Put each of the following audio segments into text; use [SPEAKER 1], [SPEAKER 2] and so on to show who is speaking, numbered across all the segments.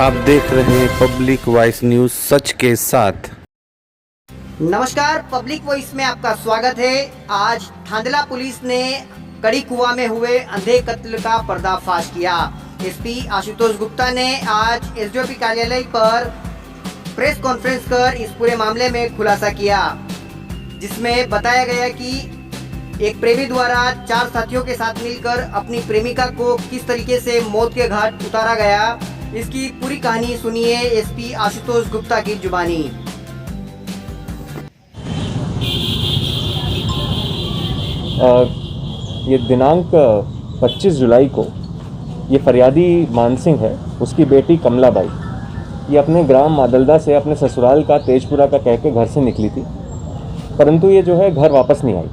[SPEAKER 1] आप देख रहे हैं पब्लिक वॉइस न्यूज सच के साथ।
[SPEAKER 2] नमस्कार, पब्लिक वॉइस में आपका स्वागत है। आज थांदला पुलिस ने कड़ी कुआं में हुए अंधे कत्ल का पर्दाफाश किया। एसपी आशुतोष गुप्ता ने आज एसडीओपी कार्यालय पर प्रेस कॉन्फ्रेंस कर इस पूरे मामले में खुलासा किया, जिसमें बताया गया कि एक प्रेमी द्वारा 4 साथियों के साथ मिलकर अपनी प्रेमिका को किस तरीके से मौत के घाट उतारा गया। इसकी पूरी कहानी सुनिए एसपी आशुतोष गुप्ता की जुबानी।
[SPEAKER 3] ये दिनांक 25 जुलाई को ये फरियादी मानसिंह है, उसकी बेटी कमलाबाई, ये अपने ग्राम मादलदा से अपने ससुराल का तेजपुरा का कह के घर से निकली थी, परंतु ये जो है घर वापस नहीं आई।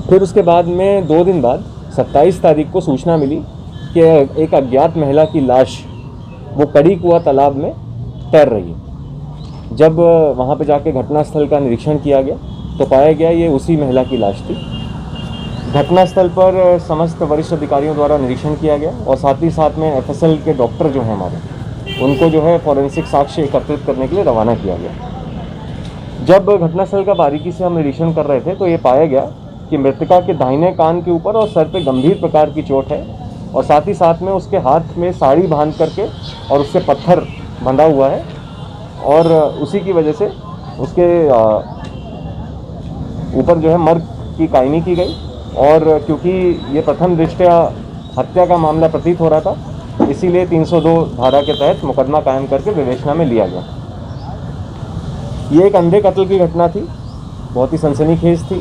[SPEAKER 3] फिर उसके बाद में 2 दिन बाद 27 तारीख को सूचना मिली कि एक अज्ञात महिला की लाश वो कड़ी कुआं तालाब में तैर रही है। जब वहाँ पे जाके घटनास्थल का निरीक्षण किया गया तो पाया गया ये उसी महिला की लाश थी। घटनास्थल पर समस्त वरिष्ठ अधिकारियों द्वारा निरीक्षण किया गया और साथ ही साथ में एफएसएल के डॉक्टर जो हैं हमारे, उनको जो है फॉरेंसिक साक्ष्य एकत्रित करने के लिए रवाना किया गया। जब घटनास्थल का बारीकी से हम निरीक्षण कर रहे थे तो ये पाया गया कि मृतका के दाहिने कान के ऊपर और सर पे गंभीर प्रकार की चोट है और साथ ही साथ में उसके हाथ में साड़ी बांध करके और उससे पत्थर बंधा हुआ है और उसी की वजह से उसके ऊपर जो है मर्ग की कायमी की गई। और क्योंकि ये प्रथम दृष्टया हत्या का मामला प्रतीत हो रहा था, इसीलिए 302 धारा के तहत मुकदमा कायम करके विवेचना में लिया गया। ये एक अंधे कत्ल की घटना थी, बहुत ही सनसनीखेज थी।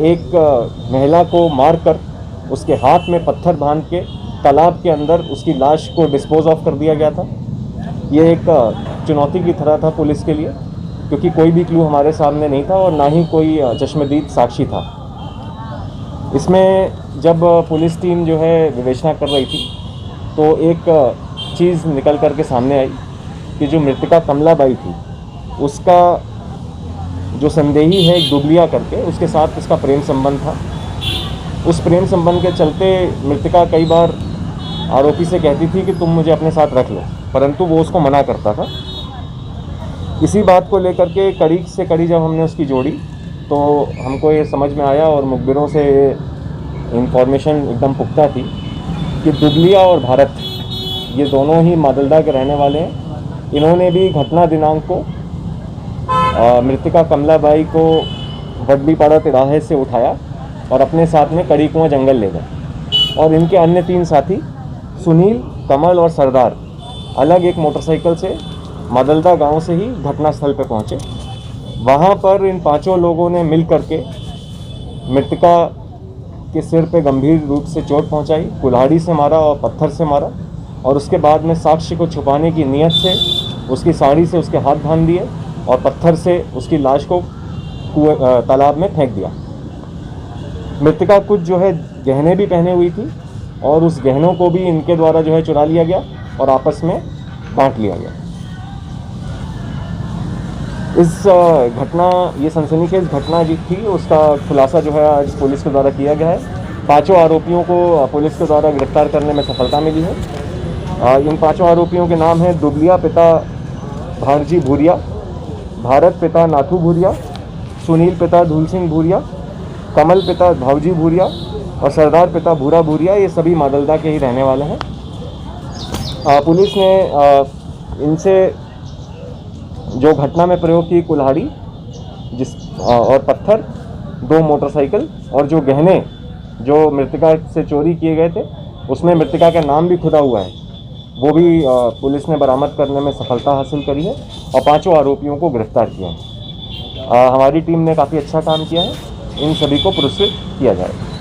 [SPEAKER 3] एक महिला को मारकर उसके हाथ में पत्थर बांध के तालाब के अंदर उसकी लाश को डिस्पोज ऑफ कर दिया गया था। ये एक चुनौती की तरह था पुलिस के लिए, क्योंकि कोई भी क्लू हमारे सामने नहीं था और ना ही कोई चश्मदीद साक्षी था। इसमें जब पुलिस टीम जो है विवेचना कर रही थी तो एक चीज़ निकल कर के सामने आई कि जो मृतका कमलाबाई थी, उसका जो संदेही है एक दुबलिया करके, उसके साथ उसका प्रेम संबंध था। उस प्रेम संबंध के चलते मृतका कई बार आरोपी से कहती थी कि तुम मुझे अपने साथ रख लो, परंतु वो उसको मना करता था। इसी बात को लेकर के कड़ी से कड़ी जब हमने उसकी जोड़ी तो हमको ये समझ में आया और मुखबिरों से इंफॉर्मेशन एकदम पुख्ता थी कि दुबलिया और भारत ये दोनों ही मादलदा के रहने वाले हैं। इन्होंने भी घटना दिनांक को मृतका कमलाबाई को वडलीपाड़ा तिराहे से उठाया और अपने साथ में कड़ी कुआं जंगल ले गए और इनके अन्य 3 साथी सुनील, कमल और सरदार अलग एक मोटरसाइकिल से मादलदा गांव से ही घटनास्थल पर पहुंचे। वहां पर इन 5 लोगों ने मिल करके मृतका के सिर पे गंभीर रूप से चोट पहुंचाई, कुल्हाड़ी से मारा और पत्थर से मारा और उसके बाद में साक्ष्य को छुपाने की नीयत से उसकी साड़ी से उसके हाथ बांध दिए और पत्थर से उसकी लाश को तालाब में फेंक दिया। मृतका कुछ जो है गहने भी पहने हुई थी और उस गहनों को भी इनके द्वारा जो है चुरा लिया गया और आपस में बांट लिया गया। इस घटना, ये सनसनीखेज घटना जी थी, उसका खुलासा जो है आज पुलिस के द्वारा किया गया है। 5 आरोपियों को पुलिस के द्वारा गिरफ्तार करने में सफलता मिली है। इन 5 आरोपियों के नाम हैं दुबलिया पिता भारजी भूरिया, भारत पिता नाथू भूरिया, सुनील पिता धूल सिंह भूरिया, कमल पिता भावजी भूरिया और सरदार पिता भूरा भूरिया। ये सभी मादलदा के ही रहने वाले हैं। पुलिस ने इनसे जो घटना में प्रयोग की कुल्हाड़ी और पत्थर, 2 मोटरसाइकिल और जो गहने जो मृतका से चोरी किए गए थे, उसमें मृतका का नाम भी खुदा हुआ है, वो भी पुलिस ने बरामद करने में सफलता हासिल करी है और 5 आरोपियों को गिरफ्तार किया है। हमारी टीम ने काफ़ी अच्छा काम किया है। इन सभी को पुरस्कृत किया जाएगा।